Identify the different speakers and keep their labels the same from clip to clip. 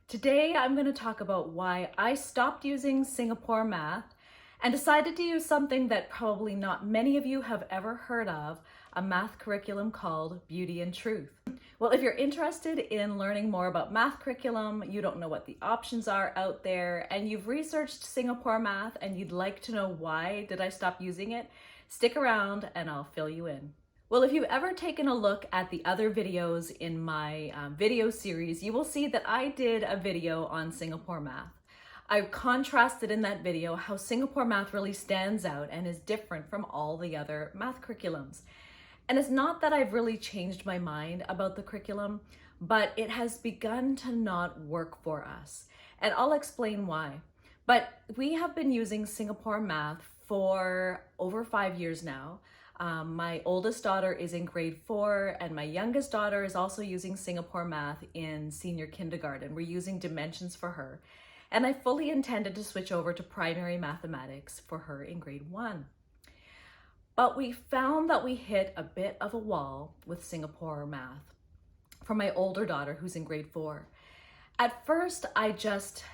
Speaker 1: Today I'm going to talk about why I stopped using Singapore math and decided to use something that probably not many of you have ever heard of, a math curriculum called Beauty and Truth. Well, if you're interested in learning more about math curriculum, you don't know what the options are out there, and you've researched Singapore math and you'd like to know why did I stop using it, stick around and I'll fill you in. Well, if you've ever taken a look at the other videos in my video series, you will see that I did a video on Singapore math. I contrasted in that video how Singapore math really stands out and is different from all the other math curriculums. And it's not that I've really changed my mind about the curriculum, but it has begun to not work for us. And I'll explain why. But we have been using Singapore math for over 5 years now. My oldest daughter is in grade 4 and my youngest daughter is also using Singapore math in senior kindergarten. We're using dimensions for her. And I fully intended to switch over to primary mathematics for her in grade 1. But we found that we hit a bit of a wall with Singapore math for my older daughter who's in grade 4. At first, I just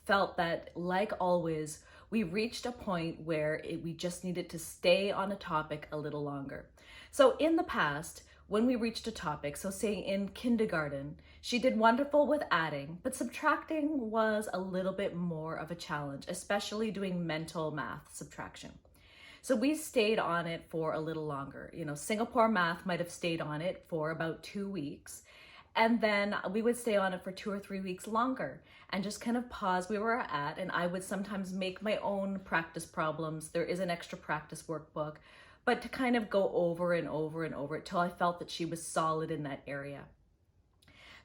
Speaker 1: felt that, like always, we reached a point where we just needed to stay on a topic a little longer. So in the past, when we reached a topic, so say in kindergarten, she did wonderful with adding, but subtracting was a little bit more of a challenge, especially doing mental math subtraction. So we stayed on it for a little longer. Singapore math might have stayed on it for about 2 weeks. And then we would stay on it for 2 or 3 weeks longer and just kind of pause where we're at. And I would sometimes make my own practice problems. There is an extra practice workbook, but to kind of go over and over and over it till I felt that she was solid in that area.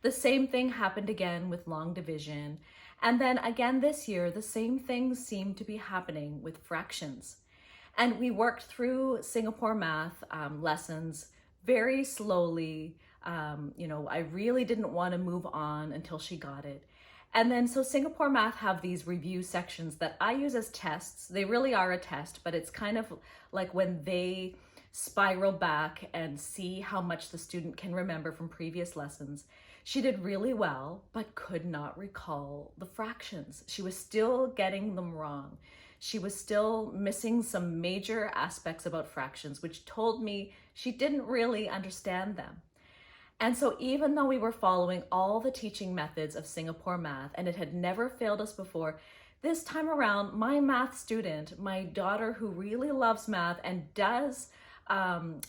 Speaker 1: The same thing happened again with long division. And then again this year, the same things seemed to be happening with fractions. And we worked through Singapore math lessons very slowly. I really didn't want to move on until she got it. And then so Singapore math have these review sections that I use as tests. They really are a test, but it's kind of like when they spiral back and see how much the student can remember from previous lessons. She did really well, but could not recall the fractions. She was still getting them wrong. She was still missing some major aspects about fractions, which told me she didn't really understand them. And so even though we were following all the teaching methods of Singapore math and it had never failed us before, this time around, my math student, my daughter who really loves math and does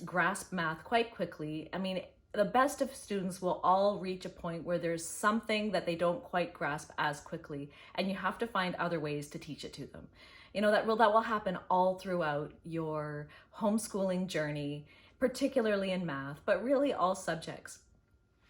Speaker 1: grasp math quite quickly, the best of students will all reach a point where there's something that they don't quite grasp as quickly, and you have to find other ways to teach it to them. That will happen all throughout your homeschooling journey, particularly in math, but really all subjects.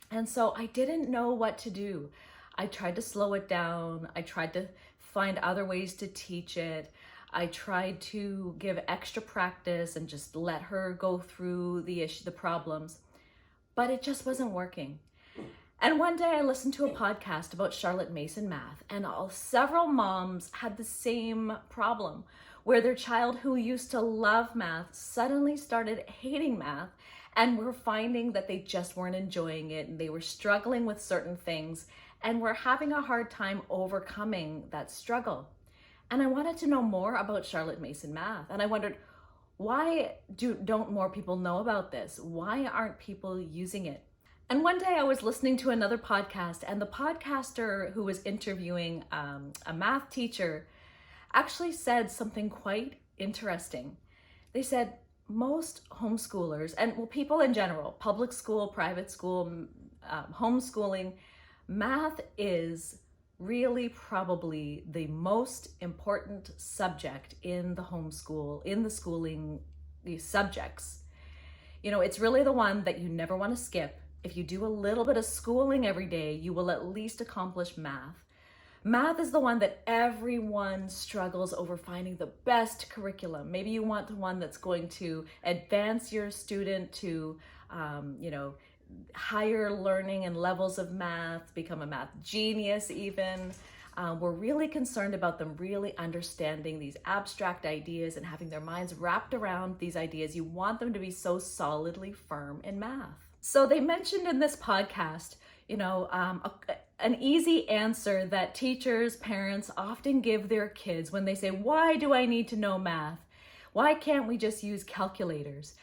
Speaker 1: And so I didn't know what to do. I tried to slow it down. I tried to find other ways to teach it. I tried to give extra practice and just let her go through the problems, but it just wasn't working. And one day I listened to a podcast about Charlotte Mason math, and several moms had the same problem where their child who used to love math suddenly started hating math and were finding that they just weren't enjoying it and they were struggling with certain things and were having a hard time overcoming that struggle. And I wanted to know more about Charlotte Mason math, and I wondered, why don't more people know about this? Why aren't people using it? And one day I was listening to another podcast, and the podcaster who was interviewing a math teacher actually said something quite interesting. They said most homeschoolers, and people in general, public school, private school, homeschooling, math is really probably the most important subject in the homeschool, in the schooling, these subjects. It's really the one that you never want to skip. If you do a little bit of schooling every day, you will at least accomplish math. Math is the one that everyone struggles over finding the best curriculum. Maybe you want the one that's going to advance your student to, higher learning and levels of math, become a math genius even. We're really concerned about them really understanding these abstract ideas and having their minds wrapped around these ideas. You want them to be so solidly firm in math. So they mentioned in this podcast, an easy answer that teachers, parents often give their kids when they say, why do I need to know math? Why can't we just use calculators?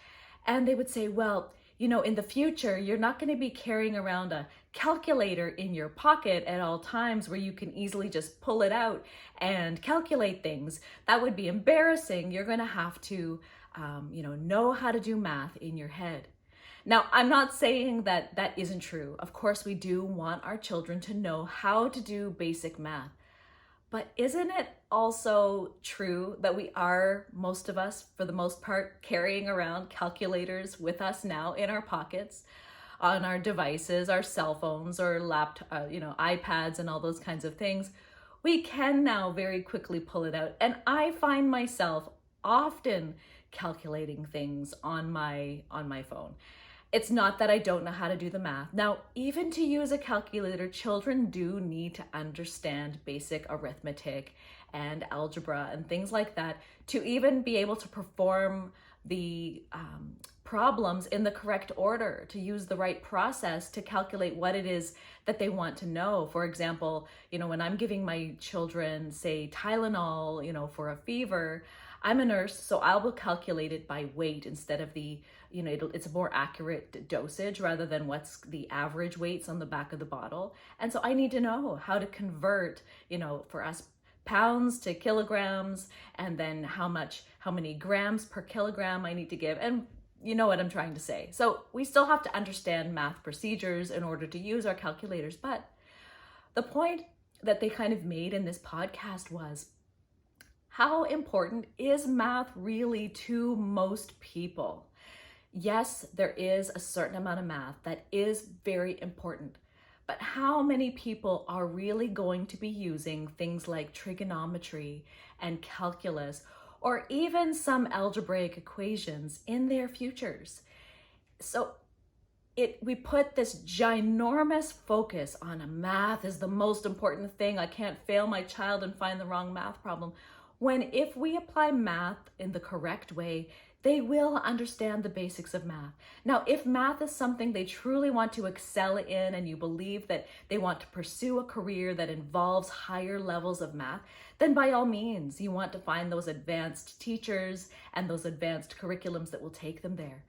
Speaker 1: And they would say, well, in the future, you're not going to be carrying around a calculator in your pocket at all times where you can easily just pull it out and calculate things. That would be embarrassing. You're going to have to, know how to do math in your head. Now, I'm not saying that that isn't true. Of course, we do want our children to know how to do basic math. But isn't it also true that we are, most of us, for the most part, carrying around calculators with us now in our pockets, on our devices, our cell phones, or iPads and all those kinds of things? We can now very quickly pull it out. And I find myself often calculating things on my phone. It's not that I don't know how to do the math. Now, even to use a calculator, children do need to understand basic arithmetic and algebra and things like that to even be able to perform the problems in the correct order, to use the right process to calculate what it is that they want to know. For example, when I'm giving my children, say, Tylenol, for a fever, I'm a nurse, so I will calculate it by weight instead of it's a more accurate dosage rather than what's the average weights on the back of the bottle. And so I need to know how to convert, for us, pounds to kilograms, and then how many grams per kilogram I need to give. And you know what I'm trying to say. So we still have to understand math procedures in order to use our calculators. But the point that they kind of made in this podcast was, how important is math really to most people? Yes, there is a certain amount of math that is very important, but how many people are really going to be using things like trigonometry and calculus, or even some algebraic equations in their futures? So we put this ginormous focus on math is the most important thing. I can't fail my child and find the wrong math problem. When if we apply math in the correct way, they will understand the basics of math. Now, if math is something they truly want to excel in and you believe that they want to pursue a career that involves higher levels of math, then by all means, you want to find those advanced teachers and those advanced curriculums that will take them there.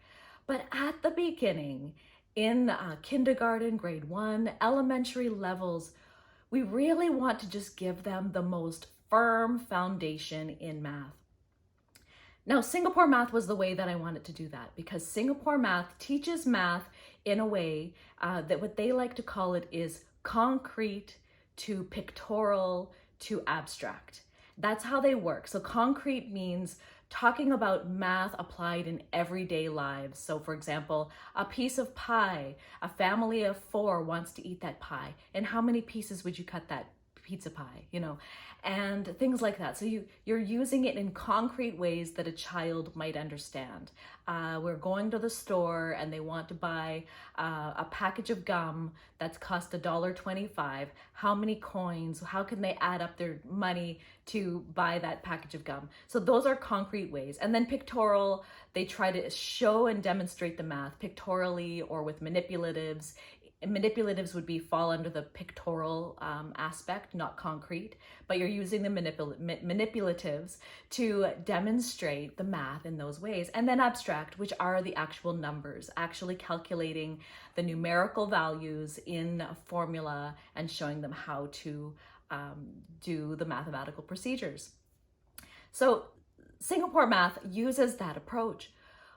Speaker 1: But at the beginning, in kindergarten, grade 1, elementary levels, we really want to just give them the most firm foundation in math. Now, Singapore math was the way that I wanted to do that, because Singapore math teaches math in a way that what they like to call it is concrete to pictorial to abstract. That's how they work. So concrete means talking about math applied in everyday lives. So for example, a piece of pie, a family of 4 wants to eat that pie. And how many pieces would you cut that pizza pie, and things like that. So you're using it in concrete ways that a child might understand. We're going to the store and they want to buy a package of gum that's cost $1.25. How many coins? How can they add up their money to buy that package of gum? So those are concrete ways. And then pictorial, they try to show and demonstrate the math pictorially or with manipulatives. Manipulatives would fall under the pictorial aspect, not concrete, but you're using the manipulatives to demonstrate the math in those ways. And then abstract, which are the actual numbers, actually calculating the numerical values in a formula and showing them how to do the mathematical procedures. So Singapore math uses that approach.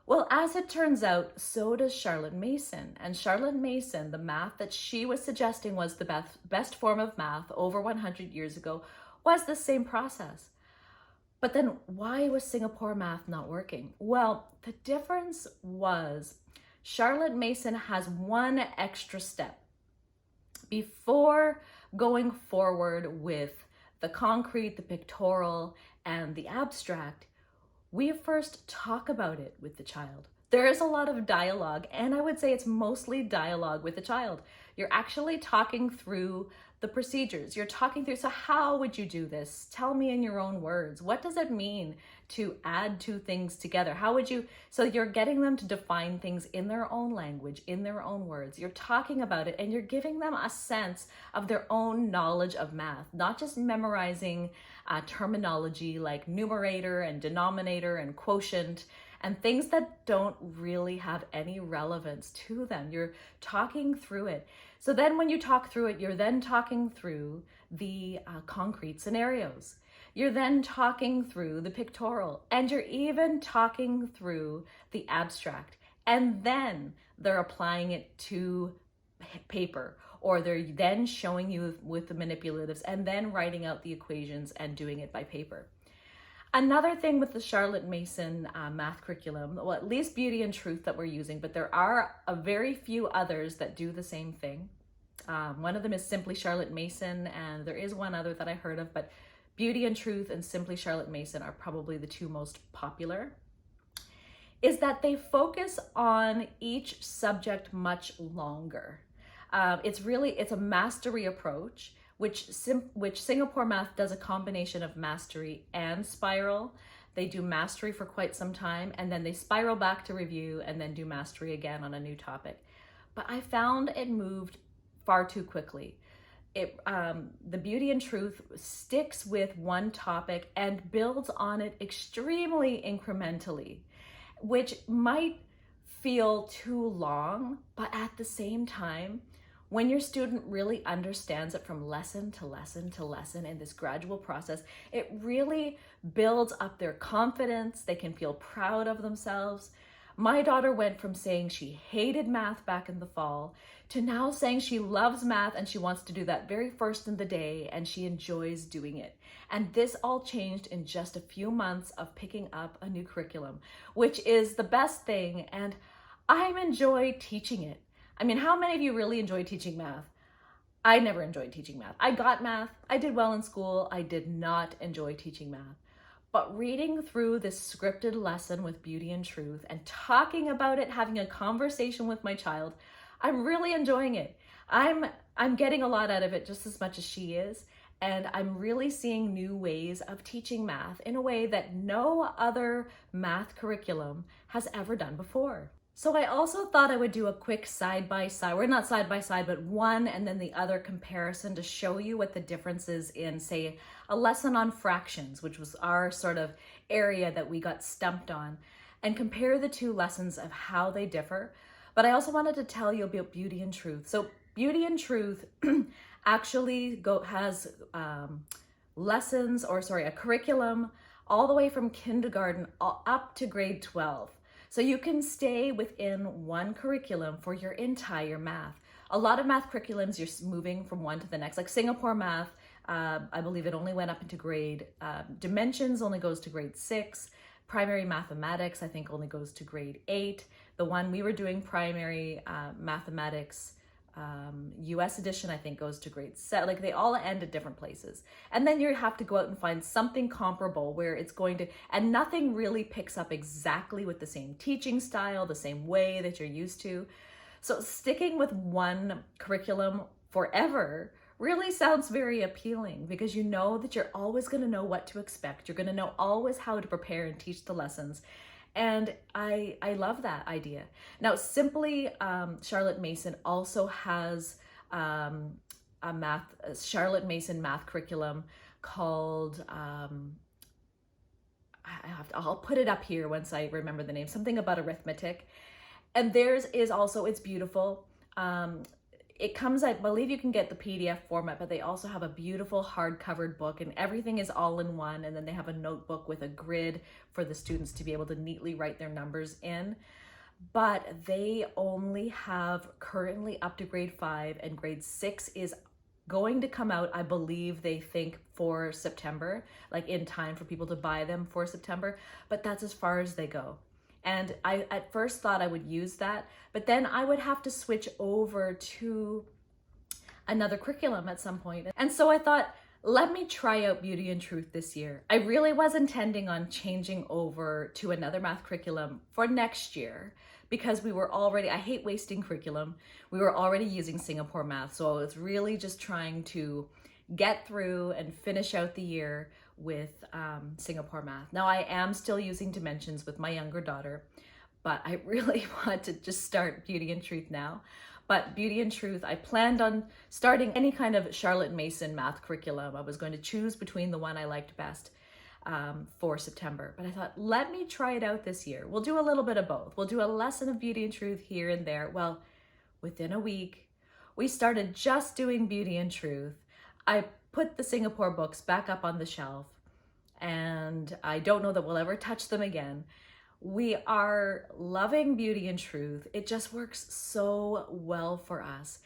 Speaker 1: Well, as it turns out, so does Charlotte Mason. And Charlotte Mason, the math that she was suggesting was the best form of math over 100 years ago, was the same process. But then why was Singapore math not working? Well, the difference was Charlotte Mason has one extra step. Before going forward with the concrete, the pictorial, and the abstract, we first talk about it with the child. There is a lot of dialogue, and I would say it's mostly dialogue with the child. You're actually talking through the procedures. You're talking through, so how would you do this? Tell me in your own words. What does it mean to add two things together? How would you, so you're getting them to define things in their own language, in their own words. You're talking about it and you're giving them a sense of their own knowledge of math, not just memorizing terminology like numerator and denominator and quotient and things that don't really have any relevance to them. You're talking through it. So then when you talk through it, you're then talking through the concrete scenarios. You're then talking through the pictorial, and you're even talking through the abstract. And then they're applying it to paper, or they're then showing you with the manipulatives and then writing out the equations and doing it by paper. Another thing with the Charlotte Mason math curriculum, well, at least Beauty and Truth that we're using, but there are a very few others that do the same thing. One of them is Simply Charlotte Mason, and there is one other that I heard of, but Beauty and Truth and Simply Charlotte Mason are probably the two most popular, is that they focus on each subject much longer. It's a mastery approach, which Singapore Math does a combination of mastery and spiral. They do mastery for quite some time, and then they spiral back to review and then do mastery again on a new topic. But I found it moved far too quickly. The Beauty and Truth sticks with one topic and builds on it extremely incrementally, which might feel too long, but at the same time, when your student really understands it from lesson to lesson to lesson in this gradual process, it really builds up their confidence. They can feel proud of themselves. My daughter went from saying she hated math back in the fall to now saying she loves math and she wants to do that very first in the day and she enjoys doing it. And this all changed in just a few months of picking up a new curriculum, which is the best thing. And I enjoy teaching it. I mean, how many of you really enjoy teaching math? I never enjoyed teaching math. I got math. I did well in school. I did not enjoy teaching math. But reading through this scripted lesson with Beauty and Truth and talking about it, having a conversation with my child, I'm really enjoying it. I'm getting a lot out of it just as much as she is. And I'm really seeing new ways of teaching math in a way that no other math curriculum has ever done before. So I also thought I would do a quick side-by-side, or not side-by-side, but one and then the other comparison to show you what the difference is in, say, a lesson on fractions, which was our sort of area that we got stumped on, and compare the two lessons of how they differ. But I also wanted to tell you about Beauty and Truth. So Beauty and Truth actually has a curriculum all the way from kindergarten up to grade 12. So you can stay within one curriculum for your entire math. A lot of math curriculums, you're moving from one to the next. Like Singapore Math, I believe it only went up into grade, Dimensions only goes to grade 6. Primary Mathematics, I think, only goes to grade 8. The one we were doing, Primary Mathematics, US edition, I think goes to grade 7. Like they all end at different places. And then you have to go out and find something comparable where it's going to, and nothing really picks up exactly with the same teaching style, the same way that you're used to. So sticking with one curriculum forever really sounds very appealing because you know that you're always going to know what to expect. You're going to know always how to prepare and teach the lessons. And I love that idea. Now, Simply Charlotte Mason also has Charlotte Mason math curriculum called, I'll put it up here once I remember the name, something about arithmetic. And theirs is also, it's beautiful. It comes, I believe you can get the PDF format, but they also have a beautiful hard-covered book and everything is all in one. And then they have a notebook with a grid for the students to be able to neatly write their numbers in. But they only have currently up to grade 5, and grade 6 is going to come out, I believe they think, for September, like in time for people to buy them for September, but that's as far as they go. And I at first thought I would use that, but then I would have to switch over to another curriculum at some point. And so I thought, let me try out Beauty and Truth this year. I really was intending on changing over to another math curriculum for next year because I hate wasting curriculum. We were already using Singapore math. So I was really just trying to get through and finish out the year with Singapore math. Now I am still using dimensions with my younger daughter, but I really want to just start Beauty and Truth now. But Beauty and Truth, I planned on starting any kind of Charlotte Mason math curriculum. I was going to choose between the one I liked best for September. But I thought, let me try it out this year. We'll do a little bit of both. We'll do a lesson of Beauty and Truth here and there. Well, within a week, we started just doing Beauty and Truth. I put the Singapore books back up on the shelf, and I don't know that we'll ever touch them again. We are loving Beauty and Truth. It just works so well for us.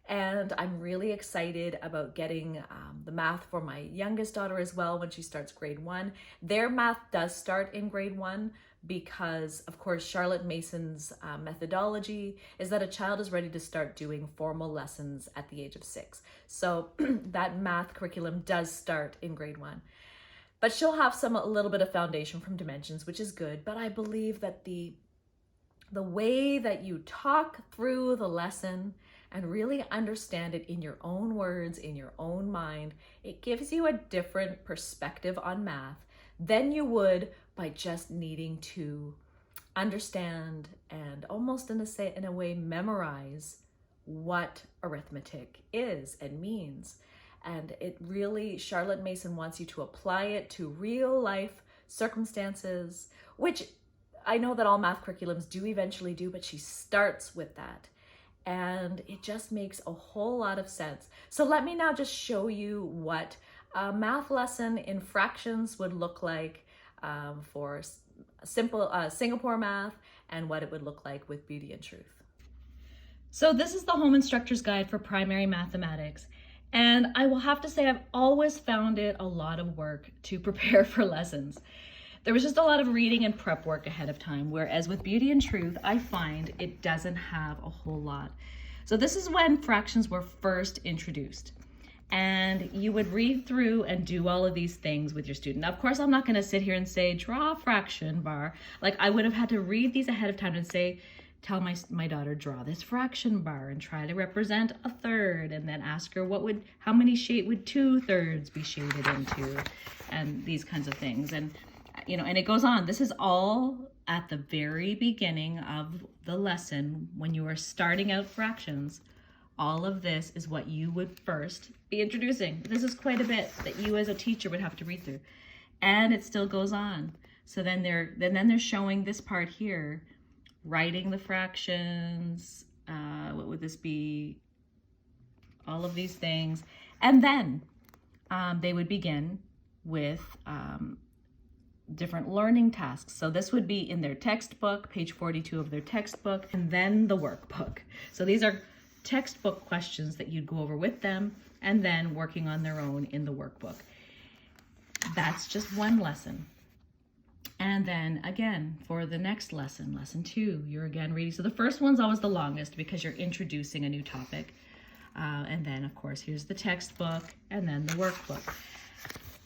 Speaker 1: And I'm really excited about getting the math for my youngest daughter as well when she starts grade 1. Their math does start in grade 1 because, of course, Charlotte Mason's methodology is that a child is ready to start doing formal lessons at the age of 6. So that math curriculum does start in grade 1. But she'll have a little bit of foundation from dimensions, which is good. But I believe that the way that you talk through the lesson and really understand it in your own words, in your own mind, it gives you a different perspective on math than you would by just needing to understand and almost in a way memorize what arithmetic is and means. And it really, Charlotte Mason wants you to apply it to real life circumstances, which I know that all math curriculums do eventually do, but she starts with that. And it just makes a whole lot of sense. So let me now just show you what a math lesson in fractions would look like for simple Singapore math, and what it would look like with Beauty and Truth. So this is the Home Instructor's Guide for Primary Mathematics. And I will have to say I've always found it a lot of work to prepare for lessons. There was just a lot of reading and prep work ahead of time, whereas with Beauty and Truth, I find it doesn't have a whole lot. So this is when fractions were first introduced. And you would read through and do all of these things with your student. Now, of course, I'm not going to sit here and say, draw a fraction bar. Like, I would have had to read these ahead of time and say, tell my daughter, draw this fraction bar and try to represent a third, and then ask her how many shade would 2/3 be shaded into, and these kinds of things. And and it goes on. This is all at the very beginning of the lesson when you are starting out fractions. All of this is what you would first be introducing. This is quite a bit that you as a teacher would have to read through. And it still goes on. So then they're showing this part here, writing the fractions, what would this be? All of these things. And then they would begin with different learning tasks. So this would be in their textbook, page 42 of their textbook, and then the workbook. So these are textbook questions that you'd go over with them and then working on their own in the workbook. That's just one lesson. And then again, for the next lesson, lesson 2, you're again reading. So the first one's always the longest because you're introducing a new topic. And then of course, here's the textbook and then the workbook.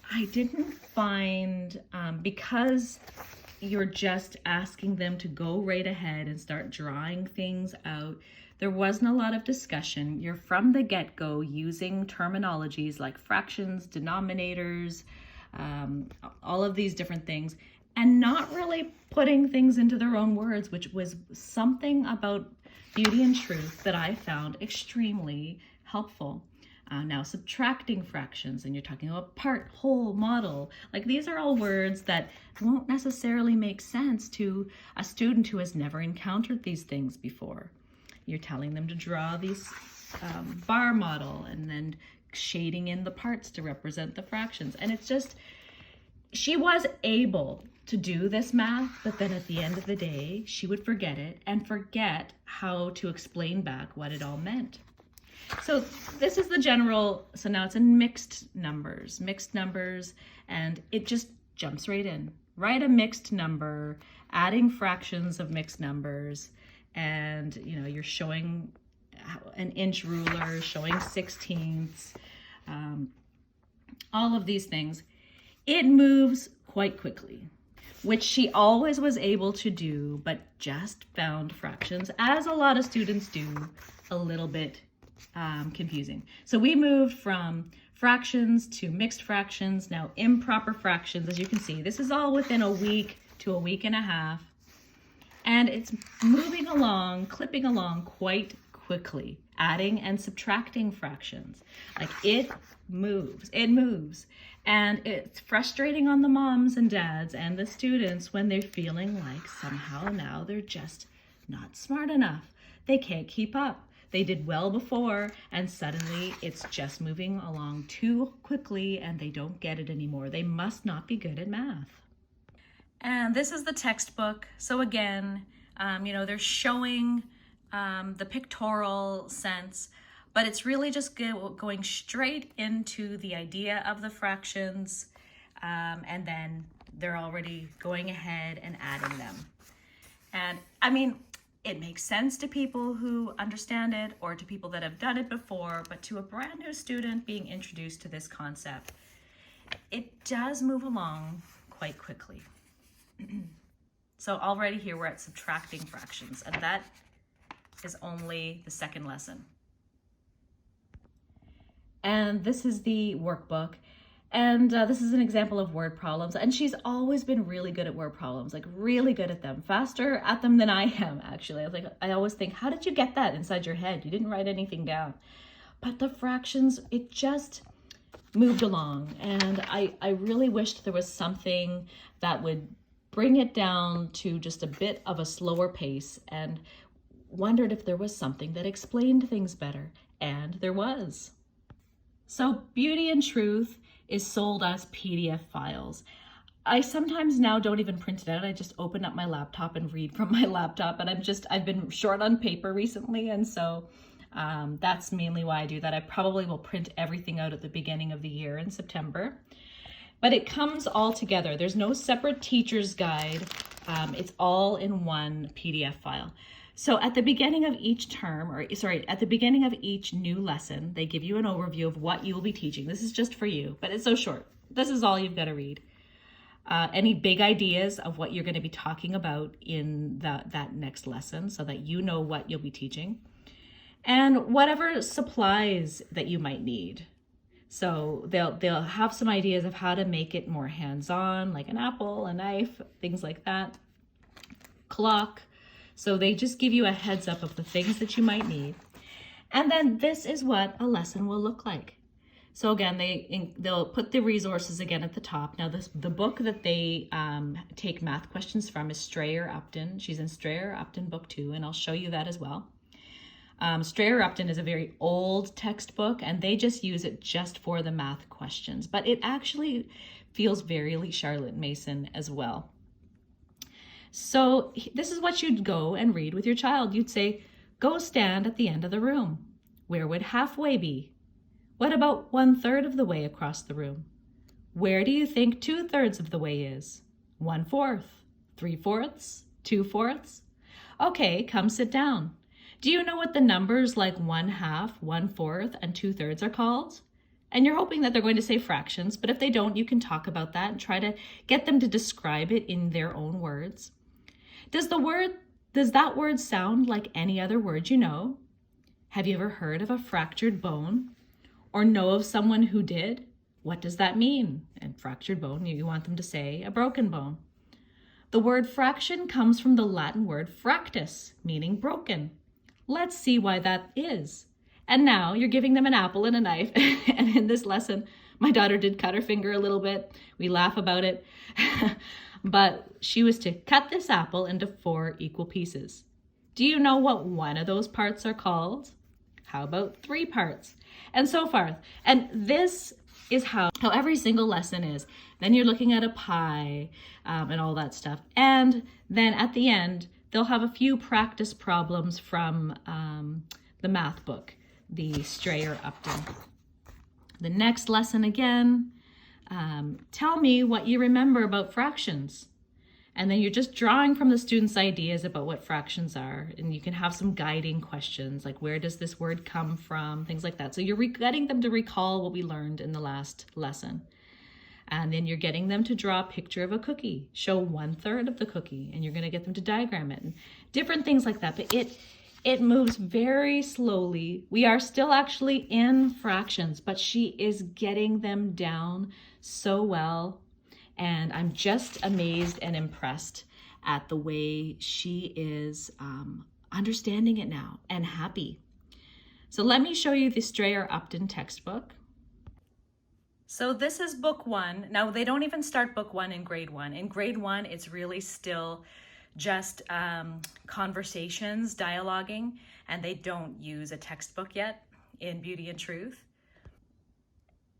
Speaker 1: I didn't find, because you're just asking them to go right ahead and start drawing things out, there wasn't a lot of discussion. You're from the get-go using terminologies like fractions, denominators, all of these different things, and not really putting things into their own words, which was something about Beauty and Truth that I found extremely helpful. Now subtracting fractions, and you're talking about part, whole, model. Like, these are all words that won't necessarily make sense to a student who has never encountered these things before. You're telling them to draw these bar model and then shading in the parts to represent the fractions. And it's just, she was able to do this math, but then at the end of the day, she would forget it and forget how to explain back what it all meant. So this is the general, so now it's in mixed numbers, and it just jumps right in. Write a mixed number, adding fractions of mixed numbers, and you're showing an inch ruler, showing 16ths, all of these things. It moves quite quickly. which she always was able to do, but just found fractions, as a lot of students do, a little bit confusing. So we moved from fractions to mixed fractions, now improper fractions. As you can see, this is all within a week to a week and a half. And it's moving along, clipping along quite quickly, adding and subtracting fractions. Like it moves. And it's frustrating on the moms and dads and the students when they're feeling like somehow now they're just not smart enough. They can't keep up. They did well before, and suddenly it's just moving along too quickly and they don't get it anymore. They must not be good at math. And this is the textbook. So again, they're showing the pictorial sense, but it's really just going straight into the idea of the fractions, and then they're already going ahead and adding them. And I mean, it makes sense to people who understand it or to people that have done it before, but to a brand new student being introduced to this concept, it does move along quite quickly. So already here we're at subtracting fractions, and that is only the second lesson. And this is the workbook. And this is an example of word problems. And she's always been really good at word problems, like really good at them, faster at them than I am, actually. I always think, how did you get that inside your head? You didn't write anything down. But the fractions, it just moved along. And I really wished there was something that would bring it down to just a bit of a slower pace, and wondered if there was something that explained things better. And there was. So Beauty and Truth is sold as PDF files. I sometimes now don't even print it out. I just open up my laptop and read from my laptop, and I've been short on paper recently, and so that's mainly why I do that. I probably will print everything out at the beginning of the year in September, but it comes all together. There's no separate teacher's guide. It's all in one PDF file. So at the beginning of each term, at the beginning of each new lesson, they give you an overview of what you will be teaching. This is just for you, but it's so short. This is all you've got to read. Any big ideas of what you're going to be talking about in that next lesson, so that you know what you'll be teaching. And whatever supplies that you might need. So they'll have some ideas of how to make it more hands-on, like an apple, a knife, things like that. Clock. So they just give you a heads up of the things that you might need. And then this is what a lesson will look like. So again, they'll put the resources again at the top. Now the book that they take math questions from is Strayer-Upton. She's in Strayer-Upton book 2, and I'll show you that as well. Strayer-Upton is a very old textbook, and they just use it just for the math questions, but it actually feels very Charlotte Mason as well. So this is what you'd go and read with your child. You'd say, go stand at the end of the room. Where would halfway be? What about 1/3 of the way across the room? Where do you think 2/3 of the way is? 1/4, 3/4, 2/4? Okay, come sit down. Do you know what the numbers like 1/2, 1/4, and 2/3 are called? And you're hoping that they're going to say fractions, but if they don't, you can talk about that and try to get them to describe it in their own words. Does that word sound like any other word you know? Have you ever heard of a fractured bone? Or know of someone who did? What does that mean? And fractured bone, you want them to say a broken bone. The word fraction comes from the Latin word fractus, meaning broken. Let's see why that is. And now you're giving them an apple and a knife. And in this lesson, my daughter did cut her finger a little bit. We laugh about it. But she was to cut this apple into 4 equal pieces. Do you know what one of those parts are called? How about 3 parts? And so forth. And this is how every single lesson is. Then you're looking at a pie and all that stuff. And then at the end, they'll have a few practice problems from the math book, the Strayer-Upton. The next lesson again, tell me what you remember about fractions. And then you're just drawing from the students' ideas about what fractions are. And you can have some guiding questions, like where does this word come from, things like that. So you're getting them to recall what we learned in the last lesson. And then you're getting them to draw a picture of a cookie, show 1/3 of the cookie, and you're going to get them to diagram it and different things like that. But it moves very slowly. We are still actually in fractions, but she is getting them down so well. And I'm just amazed and impressed at the way she is understanding it now and happy. So let me show you the Strayer-Upton textbook. So this is book 1. Now they don't even start book 1 in grade 1. In grade 1, it's really still just conversations, dialoguing, and they don't use a textbook yet in Beauty and Truth.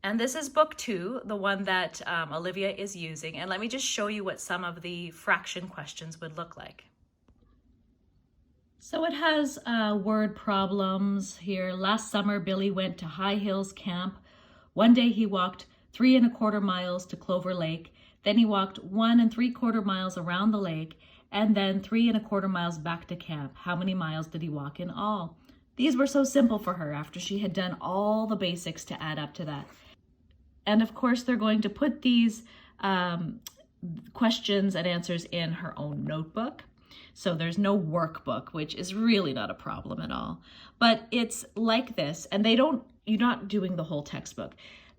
Speaker 1: And this is book 2, the one that Olivia is using. And let me just show you what some of the fraction questions would look like. So it has word problems here. Last summer, Billy went to High Hills Camp. One day he walked 3 1/4 miles to Clover Lake. Then he walked 1 3/4 miles around the lake, and then 3 1/4 miles back to camp. How many miles did he walk in all? These were so simple for her after she had done all the basics to add up to that. And of course, they're going to put these questions and answers in her own notebook. So there's no workbook, which is really not a problem at all. But it's like this, and you're not doing the whole textbook.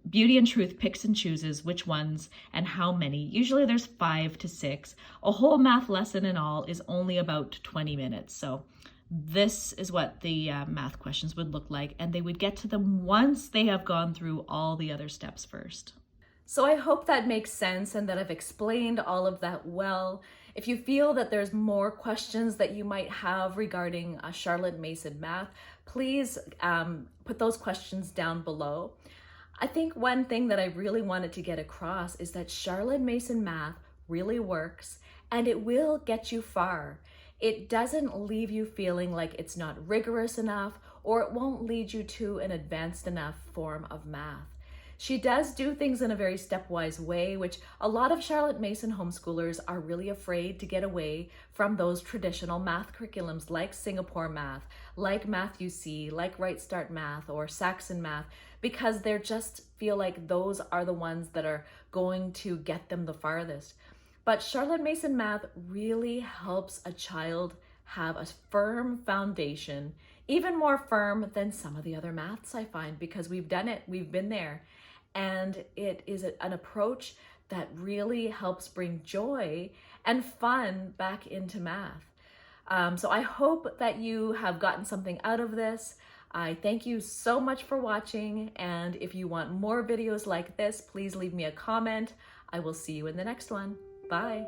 Speaker 1: Beauty and Truth picks and chooses which ones and how many. Usually there's 5 to 6. A whole math lesson in all is only about 20 minutes. So this is what the math questions would look like, and they would get to them once they have gone through all the other steps first. So I hope that makes sense and that I've explained all of that well. If you feel that there's more questions that you might have regarding Charlotte Mason math, please put those questions down below. I think one thing that I really wanted to get across is that Charlotte Mason math really works and it will get you far. It doesn't leave you feeling like it's not rigorous enough, or it won't lead you to an advanced enough form of math. She does do things in a very stepwise way, which a lot of Charlotte Mason homeschoolers are really afraid to get away from those traditional math curriculums like Singapore math, like Math UC, like Right Start Math or Saxon math, because they just feel like those are the ones that are going to get them the farthest. But Charlotte Mason math really helps a child have a firm foundation, even more firm than some of the other maths I find, because we've done it, we've been there. And it is an approach that really helps bring joy and fun back into math. So I hope that you have gotten something out of this. I thank you so much for watching. And if you want more videos like this, please leave me a comment. I will see you in the next one. Bye.